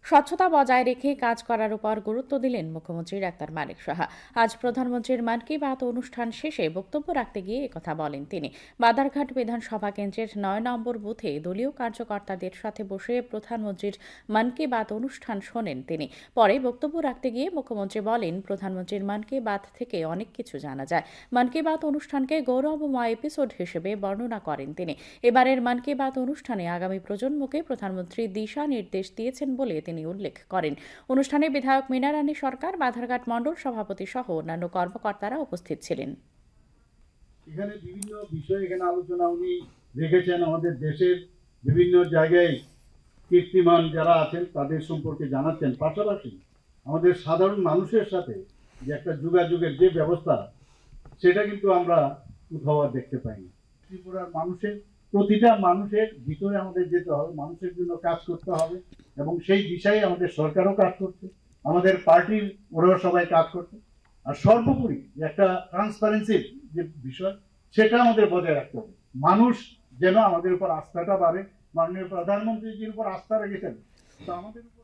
স্বচ্ছতা বজায় রেখে কাজ করার উপর গুরুত্ব দিলেন মুখ্যমন্ত্রী ডাক্তার মানিক সাহা। আজ প্রধানমন্ত্রীর মন কি বাত অনুষ্ঠান শেষে বক্তব্য রাখতে গিয়ে একথা বলেন তিনি। বাধারঘাট বিধানসভা কেন্দ্রের ৯ নম্বর বুথে দলীয় কার্যকর্তাদের সাথে বসে প্রধানমন্ত্রীর মন কি বাত অনুষ্ঠান শোনেন তিনি। পরে বক্তব্য রাখতে গিয়ে মুখ্যমন্ত্রী বলেন, প্রধানমন্ত্রীর মন কি বাত থেকে অনেক কিছু জানা যায়। মন কি বাত অনুষ্ঠানকে গৌরবময় এপিসোড হিসেবে বর্ণনা করেন তিনি। এবারের মন কি বাত অনুষ্ঠানে আগামী প্রজন্মকে প্রধানমন্ত্রী দিশা নির্দেশ দিয়েছেন বলে তিনি উল্লেখ করেন। অনুষ্ঠানে বিধায়ক মীনা রানী সরকার, বাধারঘাট মণ্ডল সভাপতি সহ অন্যান্য কর্মকর্তারা উপস্থিত ছিলেন। এখানে বিভিন্ন বিষয়ে আলোচনা উনি রেখেছেন। আমাদের দেশের বিভিন্ন জায়গায় কীর্তিমান যারা আছেন তাদের সম্পর্কে জানাচ্ছেন। পাশাপাশি আমাদের সাধারণ মানুষের সাথে যে একটা যোগাযোগের যে ব্যবস্থা, সেটা কিন্তু আমরা কোথাও আর দেখতে পাই না। ত্রিপুরার প্রতিটা মানুষের ভিতরে আমাদের যেতে হবে, মানুষের জন্য কাজ করতে হবে, এবং সেই দিশায় আমাদের সরকারও কাজ করছে, আমাদের পার্টির ওরাও সবাই কাজ করছে। আর সর্বোপরি একটা ট্রান্সপারেন্সির যে বিষয়, সেটা আমাদের বজায় রাখতে হবে। মানুষ যেন আমাদের উপর আস্থাটা বাড়ে। মাননীয় প্রধানমন্ত্রীজির উপর আস্থা রেখেছেন, তো আমাদের উপর